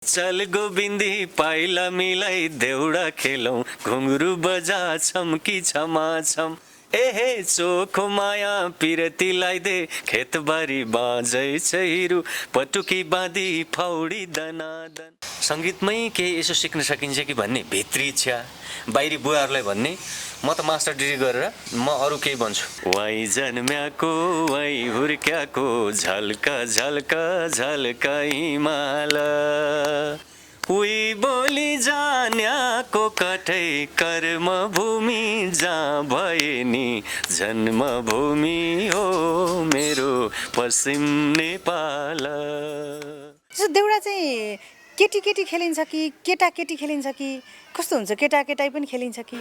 चल गोबिन्दी पाइला मिलाई देउडा खेलौँ घुङ्रु बजा छम्की छमाछम एहे चोखो माया पिरतीलाई दे खेतबारी बाजै छैरु पटुकी बाँधी फौडी दनादन। सङ्गीतमै केही यसो सिक्न सकिन्छ कि भन्ने भित्री इच्छा, बाहिरी बुवाहरूलाई भन्ने म त मास्टर डिग्री गरेर म अरू केही भन्छु। वाइ जन्म्याको वाइ हुर्क्याको झल्का झल्का झल्का हिमाल उही बोली जान्याको कठै कर्मभूमि जहाँ भए नि जन्मभूमि हो मेरो पश्चिम नेपाल। देउडा चाहिँ केटी केटी खेलिन्छ कि केटा केटी खेलिन्छ कि कस्तो हुन्छ? केटा केटा पनि खेलिन्छ कि?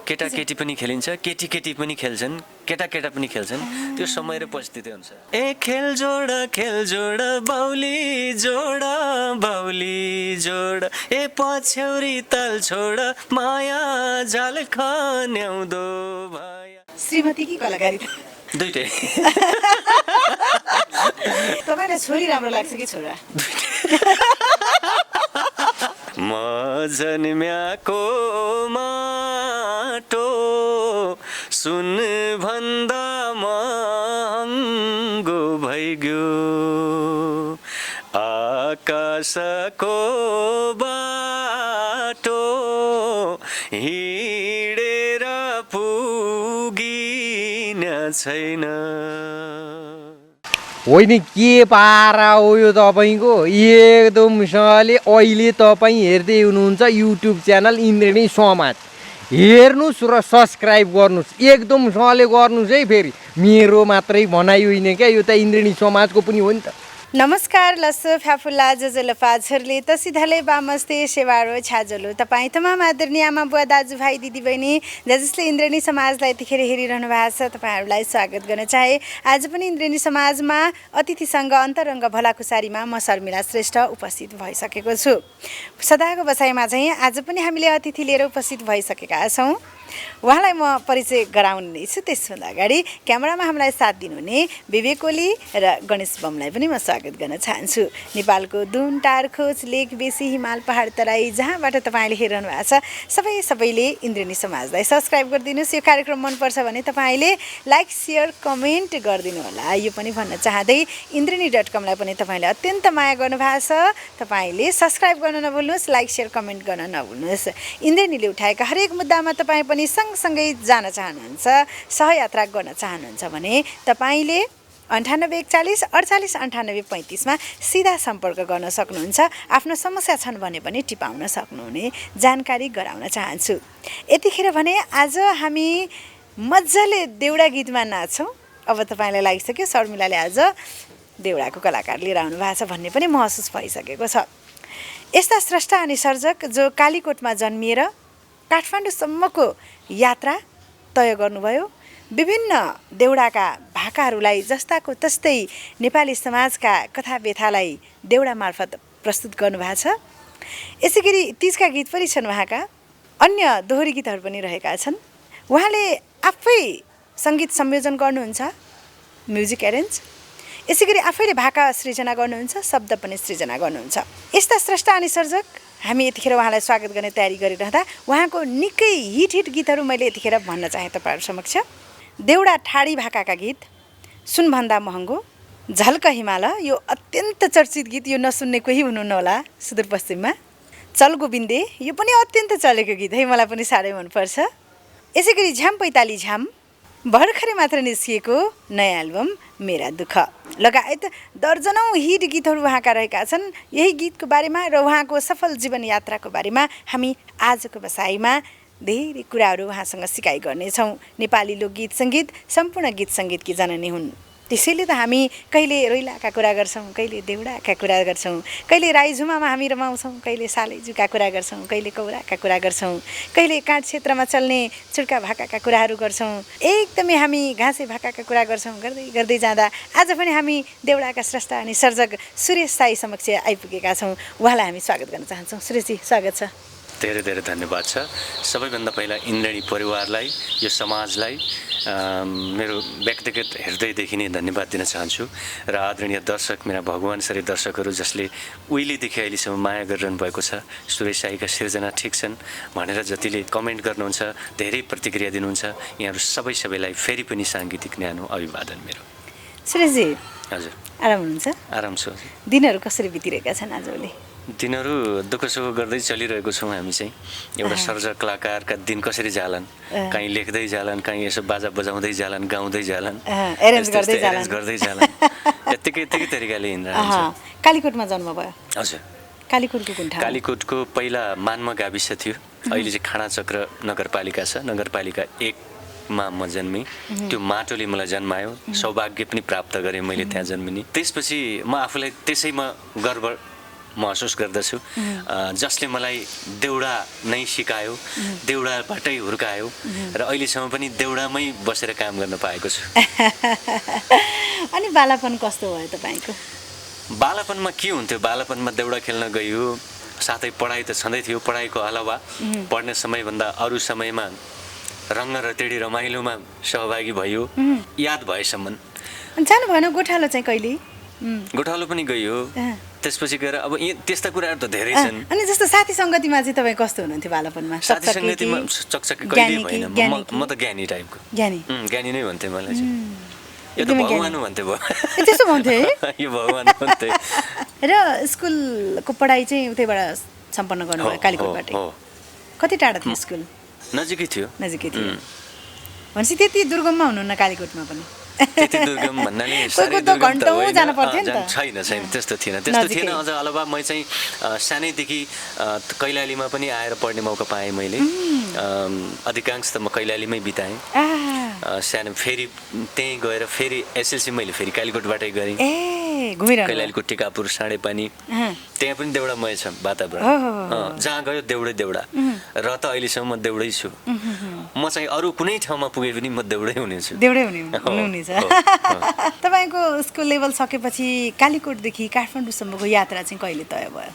केटा केटी पनि खेलिन्छ, केटी केटी पनि खेल्छन्, केटा केटा पनि खेल्छन्, त्यो समय र परिस्थिति अनुसार। ए खेल जोडा बाउली जोडा ए पछ्यौरी ताल छोडा माया जाल खन्याउँदो भाया। श्रीमती कि कलाकारी? दुईटै। तपाईलाई छोरी राम्रो लाग्छ कि छोरा? म जन्म्याको माटो सुन भन्दा महँगो भइग्यो आकाशको बाटो हिँडेर पुगिन छैन। होइन के पारा हो यो तपाईँको? एकदमसँगले अहिले तपाईँ हेर्दै हुनुहुन्छ युट्युब च्यानल इन्द्रेणी समाज। हेर्नुहोस् र सब्सक्राइब गर्नुहोस्, एकदमसँगले गर्नुहोस् है। फेरि मेरो मात्रै भनाइ होइन क्या, यो त इन्द्रेणी समाजको पनि हो नि त। नमस्कार लसो फ्याफुल्ला जजलपा झरले तसिधले बामस्ते सेवारो छाजलो तपाईँ तमाम आदरणीय आमा बुवा दाजुभाइ दिदीबहिनी जसले इन्द्रेणी समाजलाई यतिखेर हेरिरहनु भएको छ, तपाईँहरूलाई स्वागत गर्न चाहे। आज पनि इन्द्रेणी समाजमा अतिथिसँग अन्तरङ्ग भलाकुसारीमा म शर्मिला श्रेष्ठ उपस्थित भइसकेको छु। सदाको बसाइमा चाहिँ आज पनि हामीले अतिथि लिएर उपस्थित भइसकेका छौँ। उहाँलाई म परिचय गराउने छु। त्यसभन्दा अगाडि क्यामेरामा हामीलाई साथ दिनुहुने विवेक ओली र गणेश बमलाई पनि म स्वागत गर्न चाहन्छु। नेपालको दुन टारखोज लेक बेसी हिमाल पहाड तराई जहाँबाट तपाईँले हेरिरहनु भएको छ सबैले इन्द्रेणी समाजलाई सब्सक्राइब गरिदिनुहोस्। यो कार्यक्रम मनपर्छ भने तपाईँले लाइक सेयर कमेन्ट गरिदिनु होला। यो पनि भन्न चाहँदै इन्द्रेणी.com लाई पनि तपाईँले अत्यन्त माया गर्नुभएको छ, तपाईँले सब्सक्राइब गर्न नभुल्नुहोस्, लाइक सेयर कमेन्ट गर्न नभुल्नुहोस्। इन्द्रेणीले उठाएका हरेक मुद्दामा तपाईँ पनि सँगसँगै जान चाहनुहुन्छ, सहयात्रा गर्न चाहनुहुन्छ भने तपाईँले 9841 48 98 35 मा सिधा सम्पर्क गर्न सक्नुहुन्छ। आफ्नो समस्या छन् भने पनि टिपाउन सक्नुहुने जानकारी गराउन चाहन्छु। यतिखेर भने आज हामी मजाले देउडा गीतमा नाच्छौँ। अब तपाईँलाई लागिसक्यो शर्मिलाले आज देउडाको कलाकार लिएर आउनु भएको छ भन्ने पनि महसुस भइसकेको छ। यस्ता स्रष्टा अनि सर्जक जो कालीकोटमा जन्मिएर काठमाडौँसम्मको यात्रा तय गर्नुभयो, विभिन्न देउडाका भाकाहरूलाई जस्ताको तस्तै नेपाली समाजका कथा व्यथालाई देउडा मार्फत प्रस्तुत गर्नुभएको छ। यसै गरी तीजका गीत पनि छन्, उहाँका अन्य दोहोरी गीतहरू पनि रहेका छन्। उहाँले आफै सङ्गीत संयोजन गर्नुहुन्छ, म्युजिक एरेन्ज, यसै गरी आफैले भाका सृजना गर्नुहुन्छ, शब्द पनि सृजना गर्नुहुन्छ। यस्ता स्रष्टा अनि सर्जक हामी यतिखेर उहाँलाई स्वागत गर्ने तयारी गरिरहँदा उहाँको निकै हिट गीतहरू मैले यतिखेर भन्न चाहेँ तपाईँहरू समक्ष। देउडा ठाडी भाकाका गीत सुनभन्दा महँगो, झल्क हिमाल, यो अत्यन्त चर्चित गीत, यो नसुन्ने कोही हुनुहुन्न होला सुदूरपश्चिममा। चल गोबिन्दे, यो पनि अत्यन्त चलेको गीत है, मलाई पनि साह्रै मनपर्छ। यसै गरी झ्याम पैताली झ्याम, भर्खरै मात्र निस्किएको नयाँ एल्बम मेरा दुःख लगायत दर्जनौँ हिट गीतहरू उहाँका रहेका छन्। यही गीतको बारेमा र उहाँको सफल जीवन यात्राको बारेमा हामी आजको बसाइमा धेरै कुराहरू उहाँसँग सिकाइ गर्नेछौँ। नेपाली लोकगीत सङ्गीत सम्पूर्ण गीत सङ्गीतकी जननी हुन्, त्यसैले त हामी कहिले रोइलाका कुरा गर्छौँ, कहिले देउडाका कुरा गर्छौँ, कहिले राईझुमामा हामी रमाउँछौँ, कहिले सालैजुका कुरा गर्छौँ, कहिले कौराका कुरा गर्छौँ, कहिले काठ क्षेत्रमा चल्ने चुड्का भाकाका कुराहरू गर्छौँ, एकदमै हामी घाँसे भाकाका कुरा गर्छौँ। गर्दै गर्दै जाँदा आज पनि हामी देउडाका स्रष्टा अनि सर्जक सुरेश साई समक्ष आइपुगेका छौँ। उहाँलाई हामी स्वागत गर्न चाहन्छौँ। सुरेशजी स्वागत छ। धेरै धेरै धन्यवाद छ। सबैभन्दा पहिला इन्द्रेणी परिवारलाई, यो समाजलाई मेरो व्यक्तिगत हृदयदेखि नै धन्यवाद दिन चाहन्छु र आदरणीय दर्शक, मेरा भगवान सरी दर्शकहरू जसले उहिलेदेखि अहिलेसम्म माया गरिरहनु भएको छ, सुरेश साईका सिर्जना ठिक छन् भनेर जतिले कमेन्ट गर्नुहुन्छ, धेरै प्रतिक्रिया दिनुहुन्छ, यहाँहरू सबैलाई फेरि पनि साङ्गीतिक न्यानो अभिवादन मेरो। सुरेशजी हजुर, आराम हुनुहुन्छ? आराम छु। दिनहरू कसरी बितिरहेका छन् आजभोलि? दिनहरू दुःख सुख गर्दै चलिरहेको छौँ हामी चाहिँ। एउटा सर्जक कलाकारका दिन कसरी जालान्, कहीँ लेख्दै जालान्, कहीँ यसो बाजा बजाउँदै जालान्, गाउँदै जालान्, एरेन्ज गर्दै जालान्, यत्तिकै तरिकाले हिँड्नुहुन्छ। कालीकोटमा जन्म भयो? हजुर, कालीकोटको कुन ठाउँ? कालीकोटको पहिला मानमा गाविस थियो, अहिले चाहिँ खाँडाचक्र नगरपालिका छ, नगरपालिका 1मा म जन्मेँ। त्यो माटोले मलाई जन्मायो, सौभाग्य पनि प्राप्त गरेँ मैले त्यहाँ जन्मिने। त्यसपछि म आफूलाई त्यसैमा गर्व महसुस गर्दछु, जसले मलाई देउडा नै सिकायो, देउडाबाटै हुर्कायो र अहिलेसम्म पनि देउडामै बसेर काम गर्न पाएको छु। अनि बालापन कस्तो भयो तपाईँको? बालापनमा के हुन्थ्यो, बालापनमा देउडा खेल्न गयो, साथै पढाइ त छँदै थियो, पढाइको अलावा पढ्ने समयभन्दा अरू समयमा रङ्ग रतेडी रमाइलोमा सहभागी भयो, याद भएसम्म। जानु भएन गोठालो चाहिँ कहिले? गोठालो पनि गयो, त्यसपछि गएर अब त्यस्ता कुराहरू त धेरै छन्। अनि जस्तो साथी सङ्गतिमा चाहिँ तपाईँ कस्तो हुनुहुन्थ्यो बालापनमा? साथी सङ्गतिमा चकचकी कहिल्यै भएन, म त ज्ञानी टाइपको। ज्ञानी नै भन्थे मलाई चाहिँ, यो त भगवान भन्थे भयो। त्यस्तो भन्थे यो भगवान भन्थे। र स्कुलको पढाइ चाहिँ उतैबाट सम्पन्न गर्नुभयो कालीकोटबाट? कति टाढा थियो स्कुल? नजिकै थियो। नजिकै थियो भनेपछि त्यति दुर्गममा हुनुहुन्न कालीकोटमा पनि? त्यति दुर्गम भन्नाले साह्रै दुर्गम त होइन, छैन त्यस्तो थिएन। अझ अलावा म चाहिँ सानैदेखि कैलालीमा पनि आएर पढ्ने मौका पाएँ मैले। अधिकांश त म कैलालीमै बिताएँ सानो। फेरि त्यहीँ गएर फेरि एसएलसी मैले फेरि कालीकोटबाटै गरेँ। कैलालीको टिकापुर साँडेपानी, त्यहाँ पनि देउडामय छ वातावरण, जहाँ गयो देउडा र त अहिलेसम्म म देउडै छु। म चाहिँ अरू कुनै ठाउँमा पुगे पनि म देउडै हुनेछु। तपाईँको स्कुल लेभल सकेपछि कालीकोटदेखि काठमाडौँसम्मको यात्रा चाहिँ कहिले तय भयो?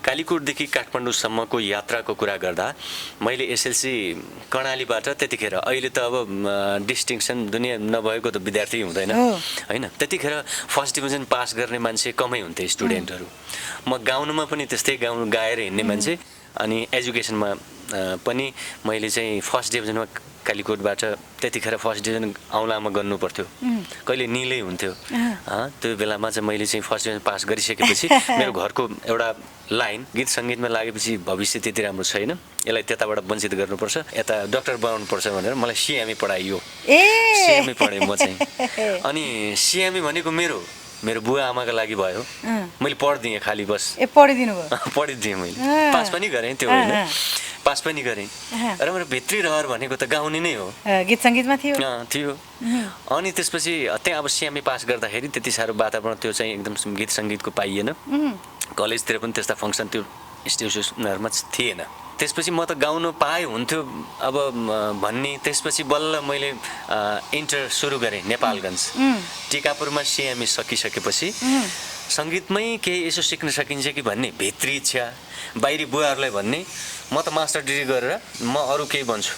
कालीकोटदेखि काठमाडौँसम्मको यात्राको कुरा गर्दा मैले एसएलसी कर्णालीबाट, त्यतिखेर अहिले त अब डिस्टिङसन दुनियाँ नभएको त विद्यार्थी हुँदैन होइन, त्यतिखेर फर्स्ट डिभिजन पास गर्ने मान्छे कमै हुन्थे स्टुडेन्टहरू। म गाउनुमा पनि त्यस्तै गाएर हिँड्ने मान्छे, अनि एजुकेसनमा पनि मैले चाहिँ फर्स्ट डिभिजनमा कालीकोटबाट, त्यतिखेर फर्स्ट डिभिजन औँलामा गर्नु पर्थ्यो, कहिले निलै हुन्थ्यो। त्यो बेलामा चाहिँ मैले चाहिँ फर्स्ट डिभिजन पास गरिसकेपछि मेरो घरको एउटा लाइन गीत सङ्गीतमा लागेपछि भविष्य त्यति राम्रो छैन, यसलाई त्यताबाट वञ्चित गर्नुपर्छ, यता डक्टर बनाउनुपर्छ भनेर मलाई सिएमई पढाइयो। सिएमई पढेँ म चाहिँ। अनि सिएमई भनेको मेरो बुवा आमाको लागि भयो, मैले पढिदिएँ खालि बस। पढिदिएँ मैले, पास पनि गरेँ, त्यो होइन पास पनि गरेँ। र मेरो भित्री रहर भनेको त गाउने नै हो, गीत सङ्गीतमा थियो। अनि त्यसपछि त्यहाँ अब सिएमई पास गर्दाखेरि त्यति साह्रो वातावरण त्यो चाहिँ एकदम गीत सङ्गीतको पाइएन। कलेजतिर पनि त्यस्ता फङ्सन त्यो इन्स्टिट्युसनहरूमा थिएन। त्यसपछि म त गाउनु पाएँ हुन्थ्यो अब भन्ने। त्यसपछि बल्ल मैले इन्टर सुरु गरेँ नेपालगञ्ज। टिकापुरमा सिएमई सकिसकेपछि सङ्गीतमै केही यसो सिक्न सकिन्छ कि भन्ने भित्री इच्छा, बाहिरी बुवाहरूलाई भन्ने म त मास्टर डिग्री गरेर म अरू केही बन्छु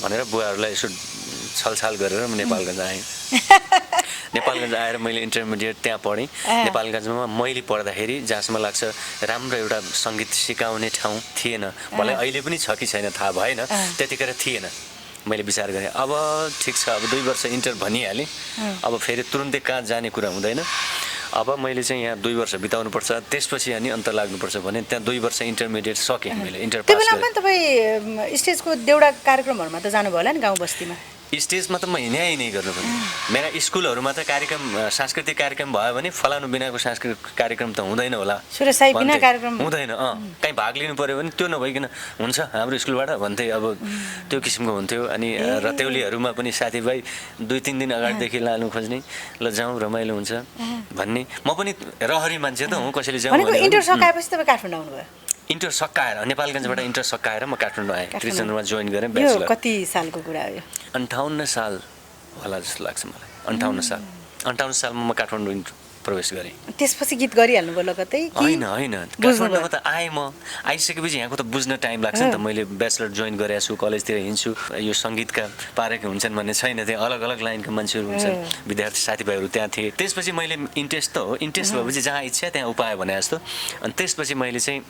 भनेर बुवाहरूलाई यसो छलछाल गरेर म नेपालगञ्ज आएँ। नेपालगञ्ज आएर मैले इन्टरमिडिएट त्यहाँ पढेँ। नेपालगञ्जमा मैले पढ्दाखेरि जहाँसम्म लाग्छ राम्रो एउटा सङ्गीत सिकाउने ठाउँ थिएन, मलाई अहिले पनि छ कि छैन थाहा भएन, त्यतिखेर थिएन। मैले विचार गरेँ अब ठिक छ, अब 2 वर्ष इन्टर भनिहालेँ, अब फेरि तुरुन्तै कहाँ जाने कुरा हुँदैन, अब मैले चाहिँ यहाँ 2 वर्ष बिताउनुपर्छ, त्यसपछि अनि अन्त लाग्नुपर्छ भने त्यहाँ 2 वर्ष इन्टरमिडिएट सकेँ मैले, इन्टर पास गरेँ। त्यो बेला पनि तपाईँ स्टेजको देउडा कार्यक्रमहरूमा त जानुभयो होला नि गाउँ बस्तीमा? स्टेजमा त म हिँडाइ नै गर्नुपर्ने। मेरा स्कुलहरूमा त कार्यक्रम सांस्कृतिक कार्यक्रम भयो भने फलानु बिनाको सांस्कृतिक कार्यक्रम त हुँदैन होला, सुरेश साई बिना कार्यक्रम हुँदैन। कहीँ भाग लिनु पऱ्यो भने त्यो नभइकन हुन्छ हाम्रो स्कुलबाट भन्थे, अब त्यो किसिमको हुन्थ्यो। अनि रतेउलीहरूमा पनि साथीभाइ 2-3 दिन अगाडिदेखि लानु खोज्ने, ल जाउँ रमाइलो हुन्छ भन्ने। म पनि रहरी मान्छे त हुँ, कसैले जाउँ भने। इन्टर सकाएपछि तपाईँ काठमाडौँ आउनुभयो? इन्टर सकाएर नेपालगञ्जबाट इन्टर सकाएर म काठमाडौँ आएँ, त्रिचन्द्रमा जोइन गरेँ ब्याचलर। कति सालको कुरा हो यो? 58 साल होला जस्तो लाग्छ मलाई, 58 साल। 58 सालमा म काठमाडौँ प्रवेश गरेँ। त्यसपछि गीत गरिहाल्नु भयो लगत्तै कि होइन होइन काठमाडौँमा त आएँ म आइसकेपछि यहाँको त बुझ्न टाइम लाग्छ नि त। मैले ब्याचलर जोइन गरेको छु, कलेजतिर हिँड्छु, यो सङ्गीतका पारेकै हुन्छन् भन्ने छैन। त्यहाँ अलग अलग लाइनका मान्छेहरू हुन्छन्, विद्यार्थी साथीभाइहरू त्यहाँ थिए। त्यसपछि मैले इन्ट्रेस्ट त हो, इन्ट्रेस्ट भएपछि जहाँ इच्छा त्यहाँ उपाय भने जस्तो। अनि त्यसपछि मैले चाहिँ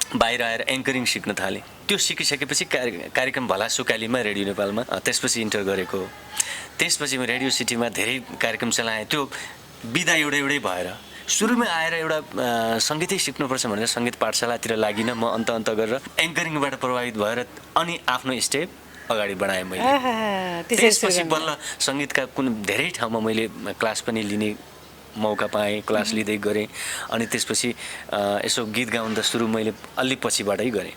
बाहिर आएर एङ्करिङ सिक्न थालेँ। त्यो सिकिसकेपछि कार्यक्रम भला सुकालीमा रेडियो नेपालमा त्यसपछि इन्टर गरेको। त्यसपछि म रेडियो सिटीमा धेरै कार्यक्रम चलाएँ। त्यो बिदा एउटै भएर सुरुमा आएर एउटा सङ्गीतै सिक्नुपर्छ भनेर सङ्गीत पाठशालातिर लागिनँ म। अन्त गरेर एङ्करिङबाट प्रभावित भएर अनि आफ्नो स्टेप अगाडि बढाएँ मैले। त्यसपछि बल्ल सङ्गीतका कुन धेरै ठाउँमा मैले क्लास पनि लिने मौका पाएँ, क्लास लिँदै गरेँ। अनि त्यसपछि यसो गीत गाउन त सुरु मैले अलि पछिबाटै गरेँ।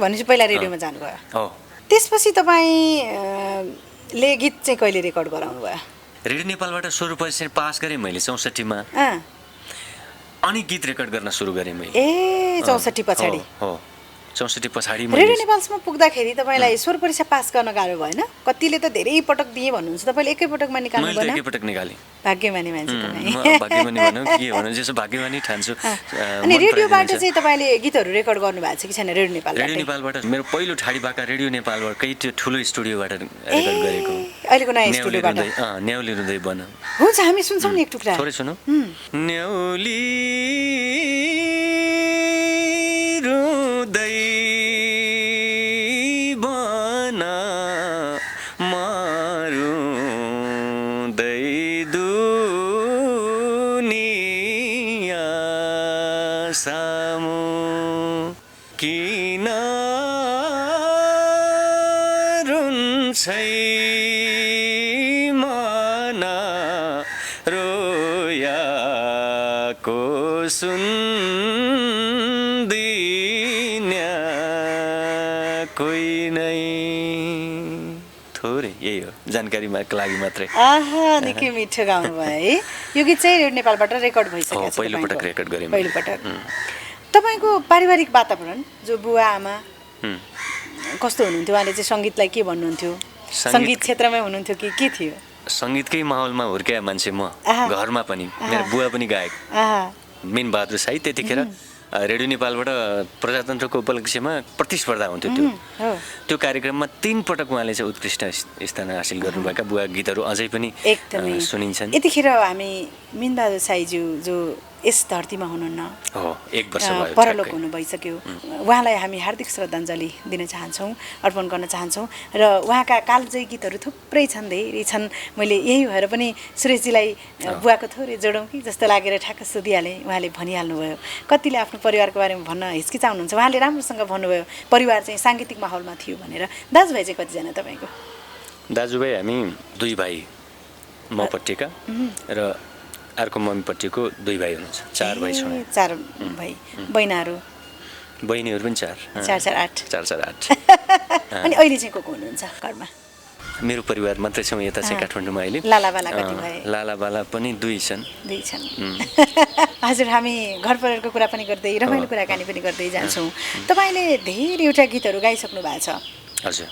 भनेपछि पहिला रेडियोमा जानुभयो। हो। त्यसपछि तपाईँले गीत चाहिँ कहिले रेकर्ड गराउनु भयो? रेडियो नेपालबाट 100% पास गरेँ मैले 64मा। अनि गीत रेकर्ड गर्न सुरु गरेँ मैले। 64 पछाडि? हो 64 पछाडि रेडियो नेपालसम्म पुग्दाखेरि तपाईँलाई 100 परीक्षा पास गर्न गाह्रो भएन? कतिले त धेरै पटक दिए भन्नुहुन्छ, तपाईँले एकै पटकमा निकाल्नु भएन? मैले एकैपटक निकालेँ। भाग्यमानी मान्छे भाग्यमानी भनौँ के भनौँ, जस्तो भाग्यमानी ठान्छु। अनि रेडियोबाट चाहिँ तपाईँले गीतहरू रेकर्ड गर्नुभएको छ कि छैन? रेडियो नेपालबाट? रेडियो नेपालबाट मेरो पहिलो ठाडी बाका रेडियो नेपालबाटकै त्यो ठुलो स्टुडियोबाट रेकर्ड गरेको। अहिलेको नयाँ स्टुडियोबाट? न्याउली रुँदै बन। हुन्छ, हामी सुन्छौँ नि एक टुक्रा। थोरै सुनौ। न्याउली रुँदै बन मारुँदै दुनिया सामु किन रुन्छै मन रोयाको सुन्दिन्या कोही नै। थोरै यही हो जानकारीमा लागि मात्रै। निकै मिठो गाउनुभयो है। यो गीत चाहिँ रेडियो नेपालबाट रेकर्ड भइसकेको छ? पहिलोपटक रेकर्ड गरेँ। पहिलोपटक। तपाईँको पारिवारिक वातावरण, जो बुवा आमा कस्तो हुनुहुन्थ्यो? उहाँले चाहिँ सङ्गीतलाई के भन्नुहुन्थ्यो? सङ्गीत क्षेत्रमै हुनुहुन्थ्यो कि के थियो? सङ्गीतकै माहौलमा हुर्किया मान्छे म। घरमा पनि मेरो बुवा पनि गायक, मेन बहादुर साई। त्यतिखेर रेडियो नेपालबाट प्रजातन्त्रको उपलक्ष्यमा प्रतिस्पर्धा हुन्थ्यो। त्यो कार्यक्रममा 3 पटक उहाँले चाहिँ उत्कृष्ट स्थान हासिल गर्नुभएका बुवा गीतहरू अझै पनि सुनिन्छन्। यतिखेर हामी मिनबहादुर साईज्यू जो यस धरतीमा हुनुहुन्न, 1 वर्ष भयो, परलोक हुनु भइसक्यो। उहाँलाई हामी हार्दिक श्रद्धाञ्जली दिन चाहन्छौँ, अर्पण गर्न चाहन्छौँ। र उहाँका कालजयी गीतहरू थुप्रै छन्, धेरै छन्। मैले यही भएर पनि सुरेशजीलाई बुवाको थोरै जोडौँ कि जस्तो लागेर ठ्याक्क सोधिहालेँ। उहाँले भनिहाल्नुभयो। कतिले आफ्नो परिवारको बारेमा भन्न हिचकिचाउनुहुन्छ, उहाँले राम्रोसँग भन्नुभयो परिवार चाहिँ साङ्गीतिक माहौलमा थियो भनेर। दाजुभाइ चाहिँ कतिजना तपाईँको? दाजुभाइ हामी 2 भाइ, मपट्टिका र अर्को मम्मीपट्टिको 2 भाइ हुनुहुन्छ। 4 भाइ छौँ। 4 भाइ। बहिनीहरू? बहिनीहरू पनि 4 8। 4 8। अनि अहिले चाहिँ को हुनुहुन्छ घरमा? मेरो परिवार मात्रै छौँ यता चाहिँ काठमाडौँमा अहिले। लालाबाला कति भए? लालाबाला पनि 2 छन्। 2 छन्। हजुर, हामी घर परिवारको कुरा पनि गर्दै रमाइलो कुराकानी पनि गर्दै जान्छौँ। तपाईँले धेरैवटा गीतहरू गाइसक्नु भएको छ। हजुर।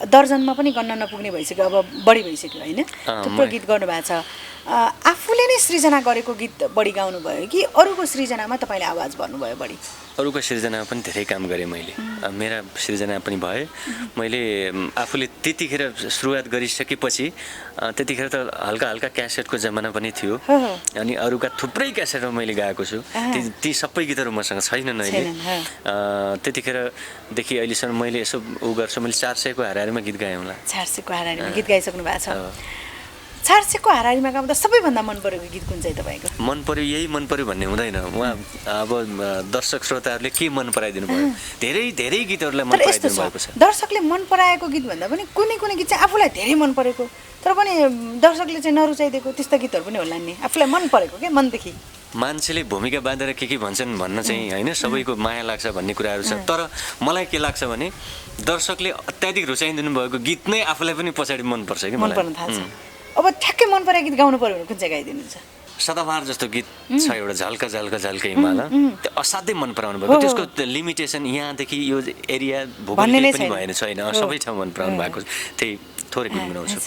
दर्जनमा पनि गन्न नपुग्ने भइसक्यो, अब बढी भइसक्यो होइन? थुप्रो गीत गर्नुभएको छ। आफूले नै सृजना गरेको गीत बढी गाउनुभयो कि अरूको सृजनामा तपाईँले आवाज भर्नुभयो बढी? अरूको सृजनामा पनि धेरै काम गरेँ मैले। मेरा सृजना पनि भए। मैले आफूले त्यतिखेर सुरुवात गरिसकेपछि त्यतिखेर त हल्का हल्का क्यासेटको जमाना पनि थियो। अनि अरूका थुप्रै क्यासेटमा मैले गाएको छु। ती सबै गीतहरू मसँग छैनन् अहिले। त्यतिखेरदेखि अहिलेसम्म मैले यसो गर्छु, मैले 400को हाराहारीमा गीत गाएँ होला। 400को हाराहारीमा गीत गाइसक्नु भएको छ। 400को हाराहारीमा गाउँदा सबैभन्दा मन परेको गीत कुन चाहिँ तपाईँको? मन पर्यो यही मन पर्यो भन्ने हुँदैन। उहाँ अब दर्शक श्रोताहरूले के मन पराइदिनु भयो, धेरै धेरै गीतहरूलाई मन पराइदिनु भएको छ। दर्शकले मन पराएको गीत भन्दा पनि कुनै कुनै गीत चाहिँ आफूलाई धेरै मन परेको, तर पनि दर्शकले चाहिँ नरुचाइदिएको त्यस्ता गीतहरू पनि होला नि, आफूलाई मन परेको क्या मनदेखि? मान्छेले भूमिका बाँधेर के भन्छन् भन्न चाहिँ होइन, सबैको माया लाग्छ भन्ने कुराहरू छ। तर मलाई के लाग्छ भने दर्शकले अत्याधिक रुचाइदिनु भएको गीत नै आफूलाई पनि पछाडि मनपर्छ कि मन पर्न थाल्छ। अब ठ्याक्कै मन परेको गीत गाउनु पर्यो भने कुन चाहिँ गाइदिनुहुन्छ? सदाबहार जस्तो गीत छ एउटा, झल्का झल्का झल्का हिमाल। त्यो असाध्यै मन पराउनु भएको। त्यसको लिमिटेसन यहाँदेखि यो एरिया भूगोलले पनि भएन छैन, सबै ठाउँ मन पराउनु भएको। त्यही थोरै गुनगुनाउँछु।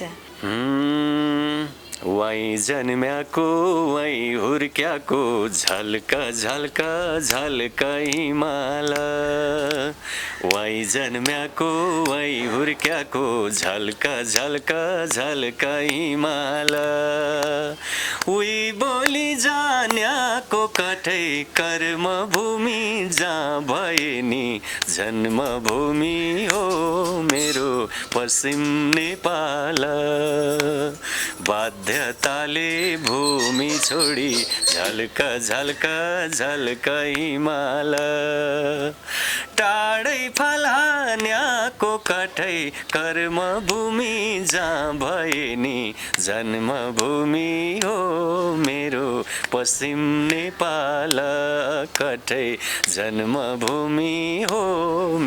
वाइ जन्म्याको वाइ हुर्क्याको झल्का झल्का झल्का हिमाल वाइ जन्म्याको वाइ हुर्क्याको झल्का झल्का झल्का हिमाल उही बोली जान्याको कठै कर्मभूमि जहाँ भए नि जन्मभूमि हो मेरो पश्चिम नेपाल बाध्यताले भूमि छोडी झल्का झल्का झल्का हिमाल टाढै फलान्याको कठै कर्मभूमि जहाँ भए नि जन्मभूमि हो मेरो पश्चिम नेपाल कठै जन्मभूमि हो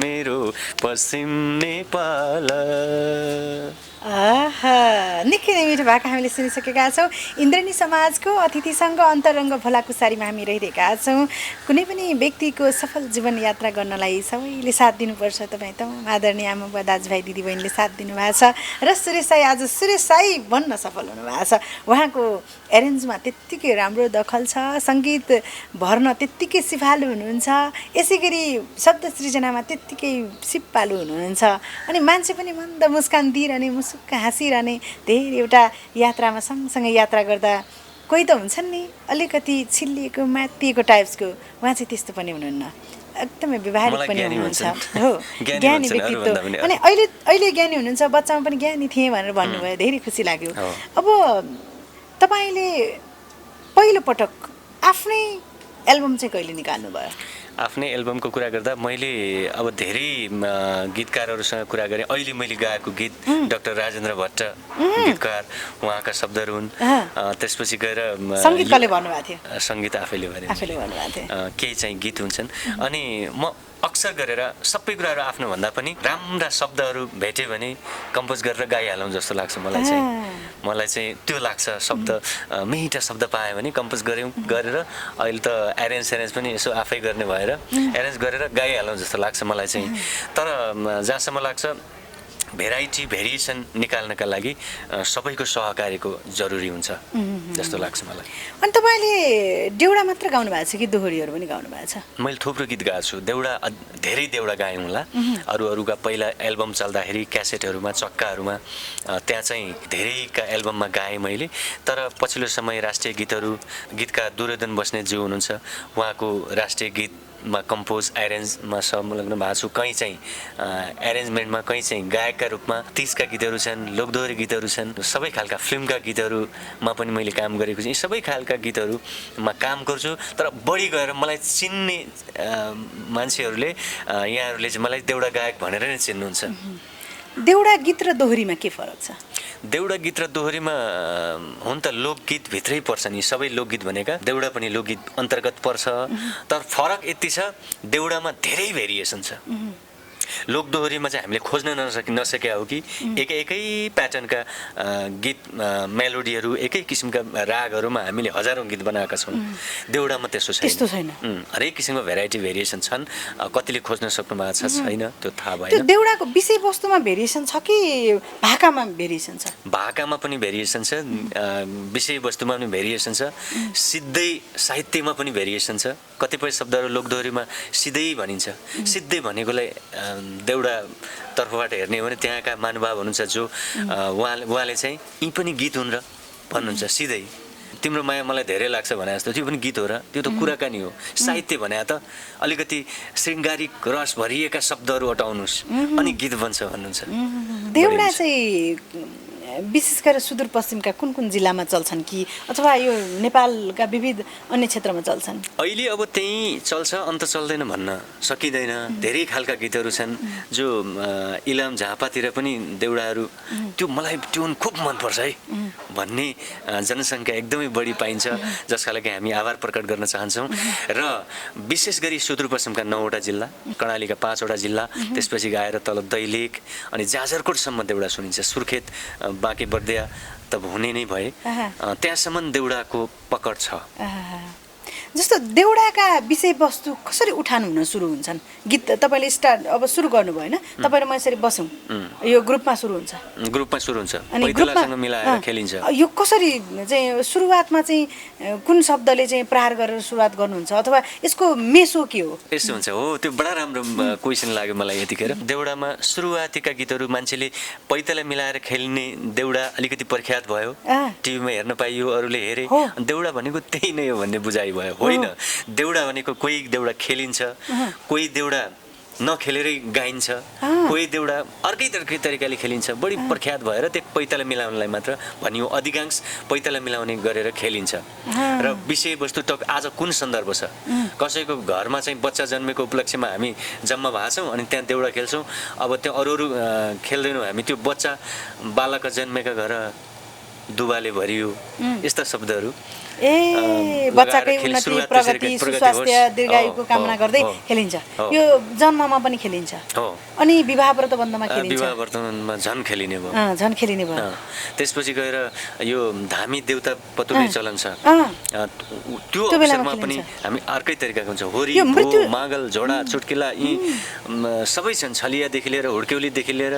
मेरो पश्चिम नेपाल आहा निकै नै मिठो भाका हामीले सुनिसकेका छौँ। इन्द्रेणी समाजको अतिथिसँग अन्तरङ्ग भलाकुसारीमा हामी रहिरहेका छौँ। कुनै पनि व्यक्तिको सफल जीवन यात्रा गर्नलाई सबैले साथ दिनुपर्छ। तपाईँ तमाम आदरणीय आमा बुवा दाजुभाइ दिदीबहिनीले साथ दिनुभएको छ र सुरेश साई आज सुरेश साई बन्न सफल हुनुभएको छ। उहाँको एरेन्जमा त्यत्तिकै राम्रो दखल छ, सङ्गीत भर्न त्यत्तिकै सिपालु हुनुहुन्छ, यसै गरी शब्द सृजनामा त्यत्तिकै सिपालु हुनुहुन्छ अनि मान्छे पनि मन्द मुस्कान दिइरहने मुसुक्क हाँसिरहने धेरै एउटा यात्रामा सँगसँगै यात्रा गर्दा कोही त हुन्छन् नि अलिकति छिल्लिएको मातिएको टाइप्सको, उहाँ चाहिँ त्यस्तो पनि हुनुहुन्न, एकदमै व्यवहारिक पनि हुनुहुन्छ। हो ज्ञानी व्यक्तित्व अनि अहिले ज्ञानी हुनुहुन्छ, बच्चामा पनि ज्ञानी थिएँ भनेर भन्नुभयो, धेरै खुसी लाग्यो। अब तपाईँले पहिलोपटक आफ्नै एल्बम चाहिँ कहिले निकाल्नु भयो? आफ्नै एल्बमको कुरा गर्दा मैले अब धेरै गीतकारहरूसँग कुरा गरेँ। अहिले मैले गाएको गीत डाक्टर राजेन्द्र भट्ट गीतकार, उहाँका शब्दहरू हुन्। त्यसपछि गएर सङ्गीत कसले भन्नुभएको थियो? सङ्गीत आफैले भन्नुभएको थियो। केही चाहिँ गीत हुन्छन् अनि म अक्सर गरेर सबै कुराहरू आफ्नो भन्दा पनि राम्रा शब्दहरू भेट्यो भने कम्पोज गरेर गाइहालौँ जस्तो लाग्छ मलाई चाहिँ त्यो लाग्छ। शब्द मिठा शब्द पायो भने कम्पोज गरेर अहिले त एरेन्ज पनि यसो आफै गर्ने भएर एरेन्ज गरेर गाइहालौँ जस्तो लाग्छ मलाई चाहिँ। तर जहाँसम्म लाग्छ भेरिएसन निकाल्नका लागि सबैको सहकारीको जरुरी हुन्छ जस्तो लाग्छ मलाई। अनि तपाईँले देउडा मात्र गाउनु भएको छ कि दोहोरीहरू पनि गाउनु भएको छ? मैले थुप्रो गीत गाएको छु। धेरै देउडा गाएँ होला। अरूका पहिला एल्बम चल्दाखेरि क्यासेटहरूमा चक्काहरूमा त्यहाँ चाहिँ धेरैका एल्बममा गाएँ मैले। तर पछिल्लो समय राष्ट्रिय गीतका दुर्योधन बस्नेतज्यू हुनुहुन्छ, उहाँको राष्ट्रिय गीतमा कम्पोज एरेन्जमा संलग्न भएको छु। कहीँ चाहिँ एरेन्जमेन्टमा, कहीँ चाहिँ गायकका रूपमा 30 का गीतहरू छन्, लोकदोहोरी गीतहरू छन्, सबै खालका फिल्मका गीतहरूमा पनि मैले काम गरेको छु। यी सबै खालका गीतहरूमा काम गर्छु। तर बढी गएर मलाई चिन्ने मान्छेहरूले यहाँहरूले चाहिँ मलाई देउडा गायक भनेर नै चिन्नुहुन्छ। देउडा गीत र दोहोरीमा के फरक छ? देउडा गीत र दोहोरीमा हुन त लोकगीत भित्रै पर्छ नि, सबै लोकगीत भनेका देउडा पनि लोकगीत अन्तर्गत पर्छ। तर फरक यति छ, देउडामा धेरै भेरिएसन छ। लोकदोहोरीमा चाहिँ हामीले खोज्न नसकेका हो कि एकै प्याटर्नका गीत मेलोडीहरू, एकै किसिमका रागहरूमा हामीले हजारौँ गीत बनाएका छौँ। देउडामा त्यस्तो छैन। हरेक किसिमको भेरिएसन छन्। कतिले खोज्न सक्नु भएको छ छैन त्यो थाहा भएन। देउडाको विषयवस्तुमा भेरिएसन छ कि भाकामा भेरिएसन छ? भाकामा पनि भेरिएसन छ, विषयवस्तुमा पनि भेरिएसन छ, सिधै साहित्यमा पनि भेरिएसन छ। कतिपय शब्दहरू लोकदोहोरीमा सिधै भनिन्छ। सिधै भनेकोलाई देउडा तर्फबाट हेर्ने हो भने त्यहाँका महानुभाव हुनुहुन्छ जो उहाँले चाहिँ यी पनि गीत हुन् र भन्नुहुन्छ सिधै। तिम्रो माया मलाई धेरै लाग्छ भने जस्तो त्यो पनि गीत हो र त्यो त कुराकानी हो। साहित्य भने त अलिकति शृङ्गारिक रस भरिएका शब्दहरू हटाउनुहोस् अनि गीत बन्छ भन्नुहुन्छ। देउडा चाहिँ विशेष गरेर सुदूरपश्चिमका कुन जिल्लामा चल्छन् कि अथवा यो नेपालका विविध अन्य क्षेत्रमा चल्छन्? अहिले अब त्यहीँ चल्छ, अन्त चल्दैन भन्न सकिँदैन। धेरै खालका गीतहरू छन् जो इलाम झापातिर पनि देउडाहरू, त्यो मलाई ट्युन खुब मनपर्छ है भन्ने जनसङ्ख्या एकदमै बढी पाइन्छ, जसका लागि हामी आभार प्रकट गर्न चाहन्छौँ। र विशेष गरी सुदूरपश्चिमका 9वटा जिल्ला, कर्णालीका 5वटा जिल्ला, त्यसपछि गएर तल दैलेख अनि जाजरकोटसम्म देउडा सुनिन्छ। सुर्खेत, बाँके बर्दिया त हुने नै भए, त्यहाँसम्म देउडाको पकड छ। जस्तो देउडाका विषयवस्तु कसरी उठान हुन सुरु हुन्छन्? गीत तपाईँले स्टार्ट अब सुरु गर्नुभयो होइन, तपाईँ र म यसरी बसौँ, यो ग्रुपमा सुरु हुन्छ, ग्रुपमा सुरु हुन्छ, अनि पैतालासँग मिलाएर खेलिन्छ। यो कसरी चाहिँ सुरुवातमा चाहिँ कुन शब्दले चाहिँ प्रहार गरेर सुरुवात गर्नुहुन्छ अथवा यसको मेसो के हो? यस्तो हुन्छ हो, त्यो बडा राम्रो क्वेसन लाग्यो मलाई यतिखेर। देउडामा सुरुवातीका गीतहरू मान्छेले पैताला मिलाएर खेल्ने देउडा अलिकति प्रख्यात भयो, टिभीमा हेर्न पाइयो, अरूले हेरे, देउडा भनेको त्यही नै हो भन्ने बुझाइ भयो। होइन, देउडा भनेको कोही देउडा खेलिन्छ, कोही देउडा नखेलेरै गाइन्छ, कोही देउडा अर्कै तरिकाले खेलिन्छ। बढी प्रख्यात भएर त्यो पैताला मिलाउनलाई मात्र भनियो, अधिकांश पैताला मिलाउने गरेर खेलिन्छ। र विषयवस्तु त आज कुन सन्दर्भ छ, कसैको घरमा चाहिँ बच्चा जन्मेको उपलक्ष्यमा हामी जम्मा भएको छौँ अनि त्यहाँ देउडा खेल्छौँ, अब त्यो अरू खेल्दैनौँ हामी, त्यो बच्चा बालक जन्मेका घर दुबाले भरियो, यस्ता शब्दहरू बच्चाकै उन्नति, प्रगति, सुस्वास्थ्य, दीर्घायुको कामना गर्दै खेलिन्छ। यो जन्ममा पनि खेलिन्छ अनि विवाह व्रतबन्धमा खेलिन्छ। विवाह व्रतबन्धमा झन् खेलिने भयो, झन् खेलिने भयो। त्यसपछि गएर यो धामी देउता पतुली चलन छ, त्यो अवसरमा पनि हामी अर्कै तरिकाको हुन्छ। होरी, भो, मागल, झोडा, चुट्किला यी सबै छन्, छलियादेखि लिएर हुड्क्यौलीदेखि लिएर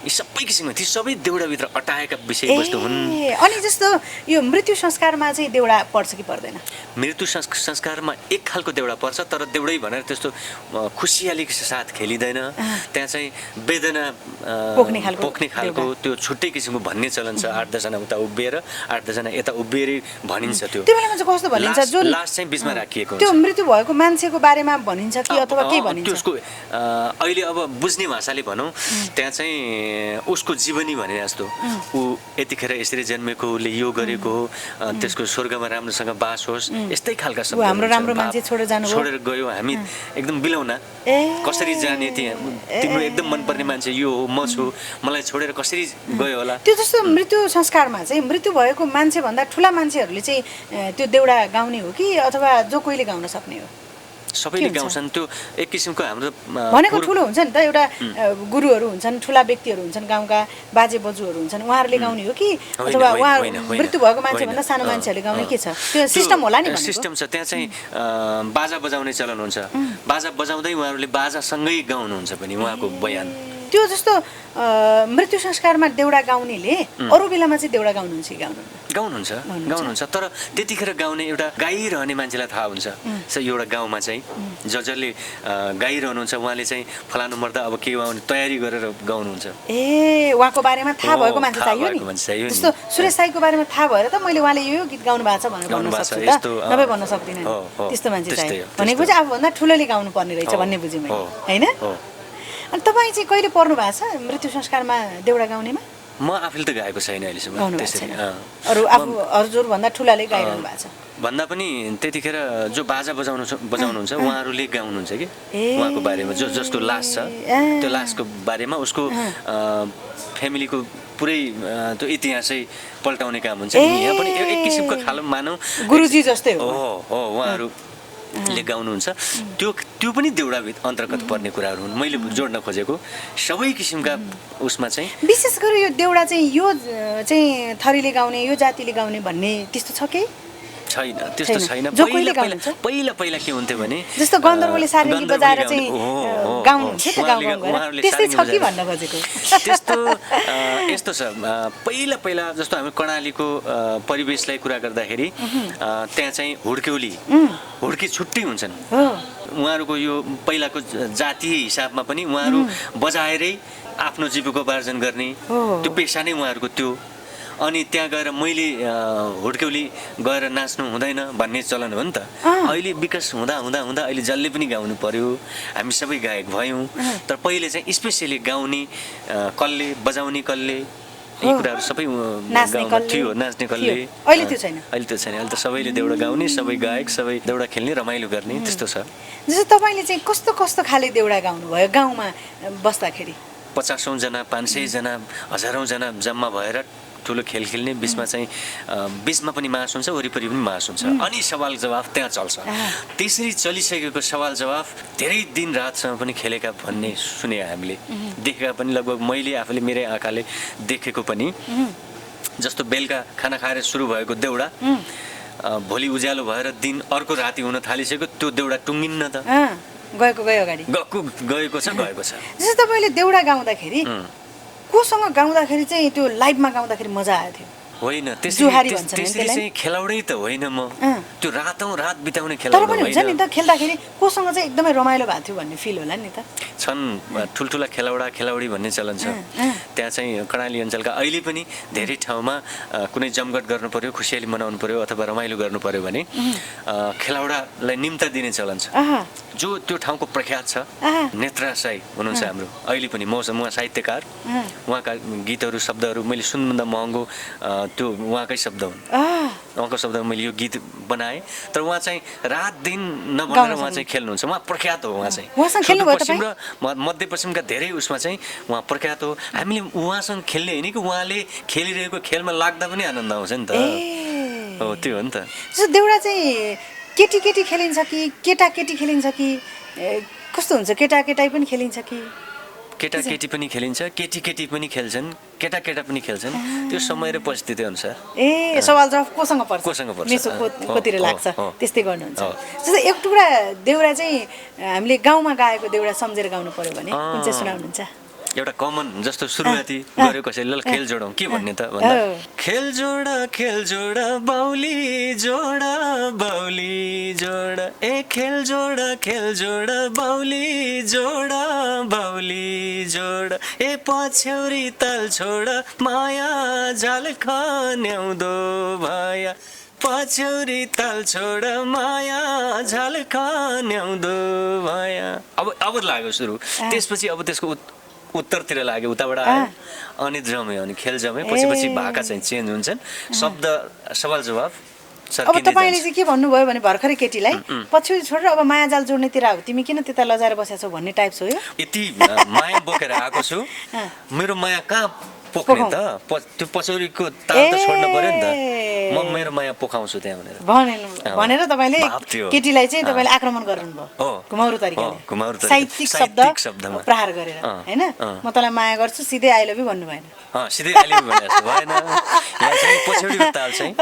यी सबै किसिमका ती सबै देउडाभित्र अटाएका विषयवस्तु हुन्। अनि जस्तो यो मृत्यु संस्कारमा चाहिँ देउडा पर्छ कि पर्दैन? मृत्यु संस्कारमा एक खालको देउडा पर्छ, तर देउडै भनेर त्यस्तो खुसियालीको साथ खेलिँदैन। त्यहाँ चाहिँ वेदना पोख्ने खालको त्यो छुट्टै किसिमको भन्ने चलन छ। 8-10 जना उता उभिएर 8-10 जना यता उभिएरै भनिन्छ। त्यो बेलामा चाहिँ कस्तो भनिन्छ? जो लास्ट चाहिँ बिचमा राखिएको हुन्छ। त्यो मृत्यु भएको मान्छेको बारेमा भनिन्छ कि अथवा के भनिन्छ? त्यसको अहिले अब बुझ्ने भाषाले भनौँ, त्यहाँ चाहिँ उसको जीवनी भने जस्तो ऊ यतिखेर यसरी जन्मेको, उसले यो गरेको हो, त्यसको स्वर्गमा राम्रोसँग बास होस्, यस्तै खालका शब्द। हाम्रो राम्रो मान्छे छोडेर गयो, हामी एकदम बिलाउना कसरी जाने, त्यहाँ तिम्रो एकदम मनपर्ने मान्छे यो हो, म छु, मलाई छोडेर कसरी गयो होला। त्यो जस्तो मृत्यु संस्कारमा चाहिँ मृत्यु भएको मान्छे भन्दा ठुला मान्छेहरूले चाहिँ त्यो देउडा गाउने हो कि अथवा जो कोहीले गाउन सक्ने हो? सबैले गाउँछन्। त्यो एक किसिमको हाम्रो भनेको ठुलो हुन्छ नि त, एउटा गुरुहरू हुन्छन्, ठुला व्यक्तिहरू हुन्छन्, गाउँका बाजे बज्यूहरू हुन्छन्, उहाँहरूले गाउने हो कि अथवा उहाँ मृत्यु भएको मान्छे भन्दा सानो मान्छेहरूले गाउने के छ? त्यो सिस्टम होला नि? सिस्टम छ त्यहाँ चाहिँ। बाजा बजाउने चलन हुन्छ, बाजा बजाउँदै उहाँहरूले बाजासँगै गाउनुहुन्छ पनि उहाँको बयान। त्यो जस्तो मृत्यु संस्कारमा देउडा गाउनेले अरू बेलामा चाहिँ देउडा गाउनुहुन्छ कि गाउनुहुन्छ, तर त्यतिखेर गाउने एउटा गाइरहने मान्छेलाई थाहा हुन्छ। एउटा गाउँमा चाहिँ जसले गाइरहनुहुन्छ उहाँले चाहिँ फलानु मर्दा अब के गाउने तयारी गरेर गाउनुहुन्छ। उहाँको बारेमा थाहा भएको मान्छे चाहियो नि। जस्तो सुरेश साईको बारेमा थाहा भएर त मैले उहाँले यो गीत गाउनु भएको छ भनेर भन्न सक्छु त, नभए भन्न सक्दिनँ। त्यस्तो मान्छे चाहियो भनेको चाहिँ आफूभन्दा ठुलोले गाउनु पर्ने रहेछ भन्ने बुझेँ मैले, होइन? अनि तपाईँ चाहिँ कहिले पर्नु भएको छ मृत्यु संस्कारमा देउडा गाउनेमा? म आफूले त गाएको छैन अहिलेसम्म। अरू आफू हजुरभन्दा ठुलाले गाइरहनु भएको छ भन्दा पनि त्यतिखेर जो बाजा बजाउनुहुन्छ उहाँहरूले गाउनुहुन्छ कि उहाँको बारेमा, जसको लास छ त्यो लासको बारेमा उसको फ्यामिलीको पुरै त्यो इतिहासै पल्टाउने काम हुन्छ। यहाँ पनि एक किसिमको खालम मानौ गुरुजी जस्तै हो उहाँहरू ले गाउनुहुन्छ। त्यो पनि देउडा अन्तर्गत पर्ने कुराहरू हुन्। मैले जोड्न खोजेको सबै किसिमका उसमा चाहिँ विशेष गरी यो देउडा चाहिँ यो चाहिँ थरीले गाउने, यो जातिले गाउने भन्ने त्यस्तो छ कि छैन? त्यस्तो छैन। पहिला के हुन्थ्यो भने जस्तो गन्धर्वले सारेङ्गी बजाएर चाहिँ गाउनुहुन्थ्यो त गाउँ त्यस्तै छ कि भन्न खोजेको। त्यस्तो यस्तो छ, पहिला जस्तो हामी कर्णालीको परिवेशलाई कुरा गर्दाखेरि त्यहाँ चाहिँ हुड्की छुट्टै हुन्छन्। उहाँहरूको यो पहिलाको जातीय हिसाबमा पनि उहाँहरू बजाएरै आफ्नो जीविकोपार्जन गर्ने त्यो पेसा नै उहाँहरूको त्यो। अनि त्यहाँ गएर मैले हुड्क्यौली गएर नाच्नु हुँदैन भन्ने चलन हो नि त। अहिले विकास हुँदा अहिले जसले पनि गाउनु पर्यो, हामी सबै गायक भयौँ। तर पहिले चाहिँ स्पेसियली गाउने कसले, बजाउने कसले, यी कुराहरू सबै थियो। नाच्ने कसले, अहिले त्यो छैन। अहिले त सबैले देउडा गाउने, सबै गायक, सबै देउडा खेल्ने, रमाइलो गर्ने, त्यस्तो छ। जस्तो तपाईँले चाहिँ कस्तो खाले देउडा गाउनुभयो गाउँमा बस्दाखेरि? 50औं जना, 500 जना, 1000औं जना जम्मा भएर ठुलो खेल खेल्ने, बिचमा चाहिँ बिचमा पनि मास हुन्छ, वरिपरि पनि मास हुन्छ, अनि सवाल जवाफ त्यहाँ चल्छ। त्यसरी चलिसकेको सवाल जवाफ धेरै दिन रातसम्म पनि खेलेका भन्ने सुने हामीले, देखेका पनि लगभग मैले आफूले मेरै आँखाले देखेको पनि। जस्तो बेलुका खाना खाएर सुरु भएको देउडा भोलि उज्यालो भएर दिन अर्को राति हुन थालिसक्यो त्यो देउडा टुङ्गिन्न त गएको गयो अगाडि गएको छ जस्तो तपाईँले देउडा गाउँदाखेरि कोसँग गाउँदाखेरि चाहिँ त्यो लाइभमा गाउँदाखेरि मजा आयो थियो होइन जुहारी भन्छन् त्यसरी चाहिँ खेलाउनै त होइन म त्यो रातौँ रात बिताउने तर खेलाउनु पनि हुन्छ नि त खेल्दाखेरि कोसँग चाहिँ एकदमै रमाइलो भएको थियो भन्ने फिल होला नि त छन् ठुल्ठुला खेलाउडी भन्ने चलन छ त्यहाँ चाहिँ कर्णाली अञ्चलका अहिले पनि धेरै ठाउँमा कुनै जमघट गर्नु पर्यो खुसियाली मनाउनु पर्यो अथवा रमाइलो गर्नु पर्यो भने खेलाउडालाई निम्ता दिने चलन छ जो त्यो ठाउँको प्रख्यात छ नेत्रा साई हुनुहुन्छ हाम्रो अहिले पनि उहाँ साहित्यकार उहाँका गीतहरू शब्दहरू मैले सुन्दा महँगो त्यो उहाँकै शब्द हुन् उहाँको शब्दमा मैले यो गीत बनाएँ तर उहाँ चाहिँ रात दिन नबनेर उहाँ चाहिँ खेल्नुहुन्छ उहाँ प्रख्यात हो उहाँ चाहिँ सुदूरपश्चिम र मध्यपश्चिमका धेरै उसमा चाहिँ उहाँ प्रख्यात हो हामीले उहाँसँग खेल्ने होइन कि उहाँले खेलिरहेको खेलमा लाग्दा पनि आनन्द आउँछ नि त हो त्यो हो नि त देउडा चाहिँ केटी केटी खेलिन्छ कि केटाकेटी खेलिन्छ कि कस्तो हुन्छ केटाकेटा पनि खेलिन्छ कि केटाकेटी पनि खेलिन्छ केटी पनि खेल्छन् केटा पनि खेल्छन् त्यो समय र परिस्थिति अनुसार सवाल जवाफ कोसँग पर्छ मेसो कतिर लाग्छ त्यस्तै गर्नुहुन्छ जस्तै एक टुक्रा देउडा चाहिँ हामीले गाउँमा गाएको देउडा सम्झेर गाउनु पर्यो भने कुन चाहिँ सुनाउनुहुन्छ एउटा कमन जस्तो सुरुवाती गर्यो कसैले ल खेल जोडौँ के भन्ने त भन्दा खेल जोडा बाउली जोडा ए खेल जोडा बाउली जोडा ए पछ्यौरी ताल छोडा माया झाल खन्याउँदो भाया पछ्यौरी ताल छोडा माया झाल खन्याउँदो भाया अब लाग्यो सुरु त्यसपछि अब त्यसको उत्तरतिर लाग्यो उताबाट आयो अनि जम्यो अनि खेल जम्यो पछि भाका चाहिँ चेन्ज हुन्छन् शब्द सवाल जवाफ अब तपाईँले चाहिँ के भन्नुभयो भने भर्खरै केटीलाई पछ्यौरी छोडेर अब माया जाल जोड्नेतिर आऊ तिमी किन त्यता लजाएर बसेको छौ भन्ने टाइप छ यो यति माया बोकेर आएको छु मेरो माया कहाँ पोख्ने त त्यो पछौरीको ताल त छोड्नु पर्यो नि त म मेरो माया पोखाउँछु त्यहाँ भनेर तपाईँले केटीलाई चाहिँ तपाईँले आक्रमण गर्नुभयो घुमाउरो तरिकाले साहित्यिक शब्दमा प्रहार गरेर हैन म तँलाई माया गर्छु सिधै आई लभ यु भन्नु भएन सिधै आई लभ यु भने जस्तो भएन यहाँ चाहिँ पछौरीको ताल चाहिँ